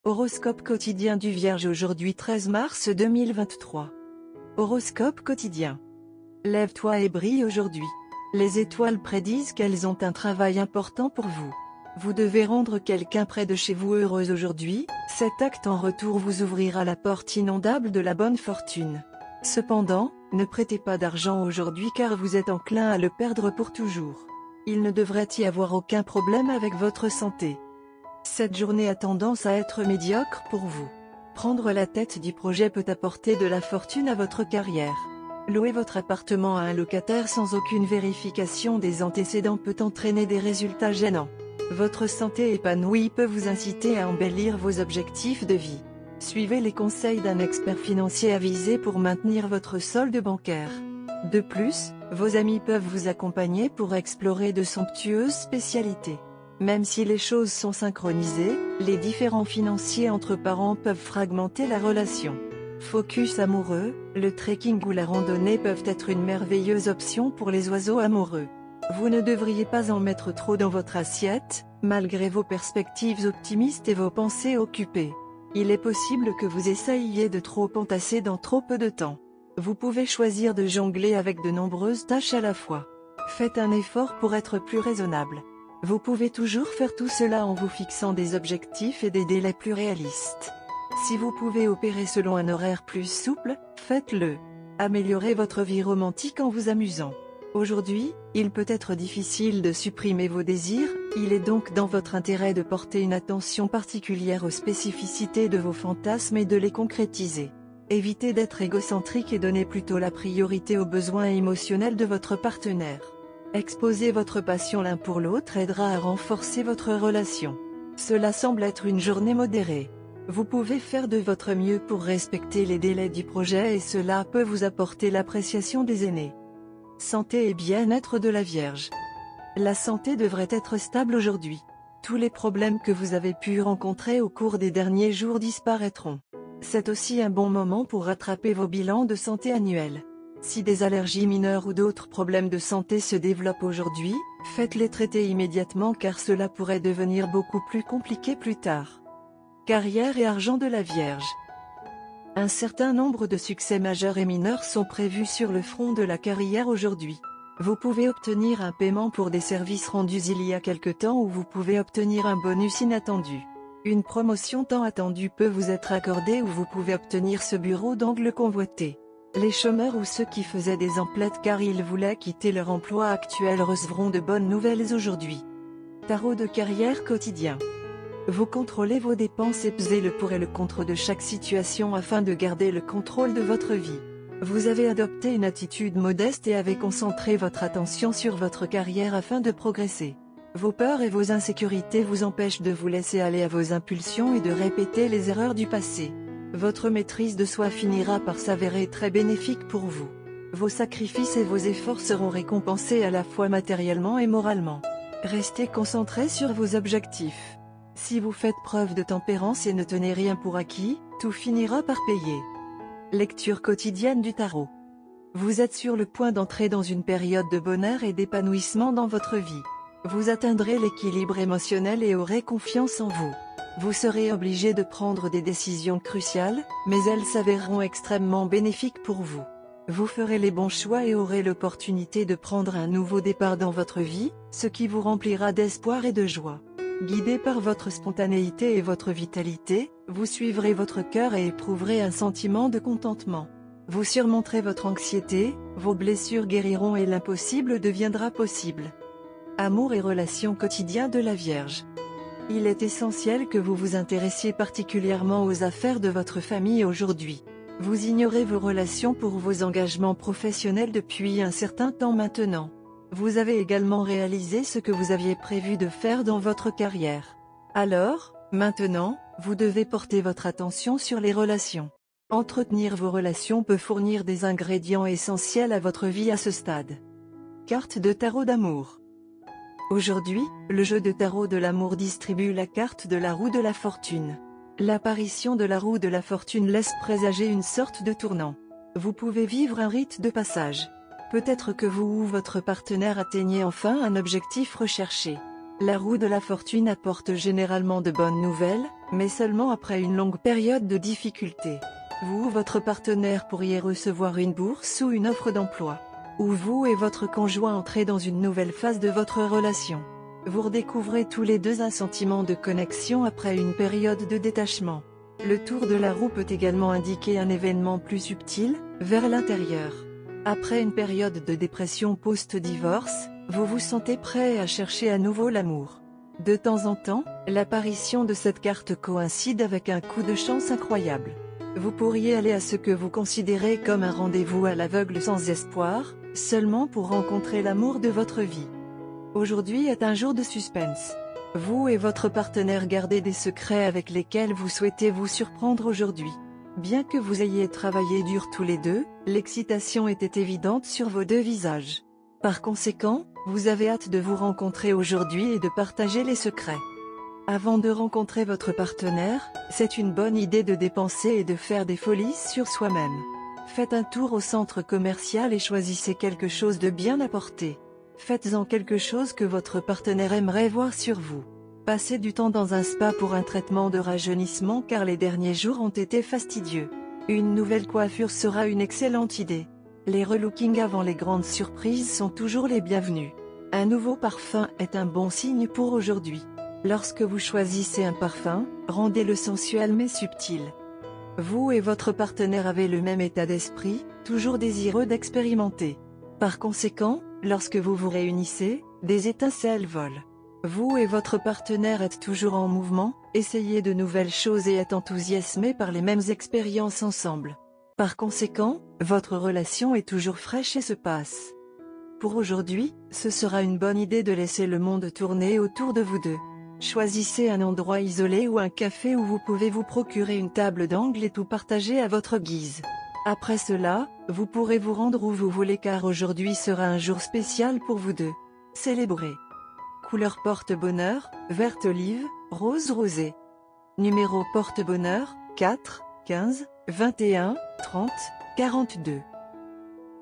Horoscope quotidien du Vierge aujourd'hui 13 mars 2023. Horoscope quotidien. Lève-toi et brille aujourd'hui. Les étoiles prédisent qu'elles ont un travail important pour vous. Vous devez rendre quelqu'un près de chez vous heureux aujourd'hui, cet acte en retour vous ouvrira la porte inondable de la bonne fortune. Cependant, ne prêtez pas d'argent aujourd'hui car vous êtes enclin à le perdre pour toujours. Il ne devrait y avoir aucun problème avec votre santé. Cette journée a tendance à être médiocre pour vous. Prendre la tête du projet peut apporter de la fortune à votre carrière. Louer votre appartement à un locataire sans aucune vérification des antécédents peut entraîner des résultats gênants. Votre santé épanouie peut vous inciter à embellir vos objectifs de vie. Suivez les conseils d'un expert financier avisé pour maintenir votre solde bancaire. De plus, vos amis peuvent vous accompagner pour explorer de somptueuses spécialités. Même si les choses sont synchronisées, les différends financiers entre parents peuvent fragmenter la relation. Focus amoureux, le trekking ou la randonnée peuvent être une merveilleuse option pour les oiseaux amoureux. Vous ne devriez pas en mettre trop dans votre assiette, malgré vos perspectives optimistes et vos pensées occupées. Il est possible que vous essayiez de trop entasser dans trop peu de temps. Vous pouvez choisir de jongler avec de nombreuses tâches à la fois. Faites un effort pour être plus raisonnable. Vous pouvez toujours faire tout cela en vous fixant des objectifs et des délais plus réalistes. Si vous pouvez opérer selon un horaire plus souple, faites-le. Améliorez votre vie romantique en vous amusant. Aujourd'hui, il peut être difficile de supprimer vos désirs, il est donc dans votre intérêt de porter une attention particulière aux spécificités de vos fantasmes et de les concrétiser. Évitez d'être égocentrique et donnez plutôt la priorité aux besoins émotionnels de votre partenaire. Exposer votre passion l'un pour l'autre aidera à renforcer votre relation. Cela semble être une journée modérée. Vous pouvez faire de votre mieux pour respecter les délais du projet et cela peut vous apporter l'appréciation des aînés. Santé et bien-être de la Vierge. La santé devrait être stable aujourd'hui. Tous les problèmes que vous avez pu rencontrer au cours des derniers jours disparaîtront. C'est aussi un bon moment pour rattraper vos bilans de santé annuels. Si des allergies mineures ou d'autres problèmes de santé se développent aujourd'hui, faites-les traiter immédiatement car cela pourrait devenir beaucoup plus compliqué plus tard. Carrière et argent de la Vierge. Un certain nombre de succès majeurs et mineurs sont prévus sur le front de la carrière aujourd'hui. Vous pouvez obtenir un paiement pour des services rendus il y a quelque temps ou vous pouvez obtenir un bonus inattendu. Une promotion tant attendue peut vous être accordée ou vous pouvez obtenir ce bureau d'angle convoité. Les chômeurs ou ceux qui faisaient des emplettes car ils voulaient quitter leur emploi actuel recevront de bonnes nouvelles aujourd'hui. Tarot de carrière quotidien. Vous contrôlez vos dépenses et pesez le pour et le contre de chaque situation afin de garder le contrôle de votre vie. Vous avez adopté une attitude modeste et avez concentré votre attention sur votre carrière afin de progresser. Vos peurs et vos insécurités vous empêchent de vous laisser aller à vos impulsions et de répéter les erreurs du passé. Votre maîtrise de soi finira par s'avérer très bénéfique pour vous. Vos sacrifices et vos efforts seront récompensés à la fois matériellement et moralement. Restez concentré sur vos objectifs. Si vous faites preuve de tempérance et ne tenez rien pour acquis, tout finira par payer. Lecture quotidienne du tarot. Vous êtes sur le point d'entrer dans une période de bonheur et d'épanouissement dans votre vie. Vous atteindrez l'équilibre émotionnel et aurez confiance en vous. Vous serez obligé de prendre des décisions cruciales, mais elles s'avéreront extrêmement bénéfiques pour vous. Vous ferez les bons choix et aurez l'opportunité de prendre un nouveau départ dans votre vie, ce qui vous remplira d'espoir et de joie. Guidé par votre spontanéité et votre vitalité, vous suivrez votre cœur et éprouverez un sentiment de contentement. Vous surmonterez votre anxiété, vos blessures guériront et l'impossible deviendra possible. Amour et relations quotidiens de la Vierge. Il est essentiel que vous vous intéressiez particulièrement aux affaires de votre famille aujourd'hui. Vous ignorez vos relations pour vos engagements professionnels depuis un certain temps maintenant. Vous avez également réalisé ce que vous aviez prévu de faire dans votre carrière. Alors, maintenant, vous devez porter votre attention sur les relations. Entretenir vos relations peut fournir des ingrédients essentiels à votre vie à ce stade. Carte de tarot d'amour. Aujourd'hui, le jeu de tarot de l'amour distribue la carte de la roue de la fortune. L'apparition de la roue de la fortune laisse présager une sorte de tournant. Vous pouvez vivre un rite de passage. Peut-être que vous ou votre partenaire atteignez enfin un objectif recherché. La roue de la fortune apporte généralement de bonnes nouvelles, mais seulement après une longue période de difficulté. Vous ou votre partenaire pourriez recevoir une bourse ou une offre d'emploi. Ou vous et votre conjoint entrez dans une nouvelle phase de votre relation. Vous redécouvrez tous les deux un sentiment de connexion après une période de détachement. Le tour de la roue peut également indiquer un événement plus subtil, vers l'intérieur. Après une période de dépression post-divorce, vous vous sentez prêt à chercher à nouveau l'amour. De temps en temps, l'apparition de cette carte coïncide avec un coup de chance incroyable. Vous pourriez aller à ce que vous considérez comme un rendez-vous à l'aveugle sans espoir, seulement pour rencontrer l'amour de votre vie. Aujourd'hui est un jour de suspense. Vous et votre partenaire gardez des secrets avec lesquels vous souhaitez vous surprendre aujourd'hui. Bien que vous ayez travaillé dur tous les deux, l'excitation était évidente sur vos deux visages. Par conséquent, vous avez hâte de vous rencontrer aujourd'hui et de partager les secrets. Avant de rencontrer votre partenaire, c'est une bonne idée de dépenser et de faire des folies sur soi-même. Faites un tour au centre commercial et choisissez quelque chose de bien à porter. Faites-en quelque chose que votre partenaire aimerait voir sur vous. Passez du temps dans un spa pour un traitement de rajeunissement car les derniers jours ont été fastidieux. Une nouvelle coiffure sera une excellente idée. Les relookings avant les grandes surprises sont toujours les bienvenus. Un nouveau parfum est un bon signe pour aujourd'hui. Lorsque vous choisissez un parfum, rendez-le sensuel mais subtil. Vous et votre partenaire avez le même état d'esprit, toujours désireux d'expérimenter. Par conséquent, lorsque vous vous réunissez, des étincelles volent. Vous et votre partenaire êtes toujours en mouvement, essayez de nouvelles choses et êtes enthousiasmés par les mêmes expériences ensemble. Par conséquent, votre relation est toujours fraîche et se passe. Pour aujourd'hui, ce sera une bonne idée de laisser le monde tourner autour de vous deux. Choisissez un endroit isolé ou un café où vous pouvez vous procurer une table d'angle et tout partager à votre guise. Après cela, vous pourrez vous rendre où vous voulez car aujourd'hui sera un jour spécial pour vous deux. Célébrez. Couleur porte-bonheur, verte olive, rose rosé. Numéro porte-bonheur, 4, 15, 21, 30, 42.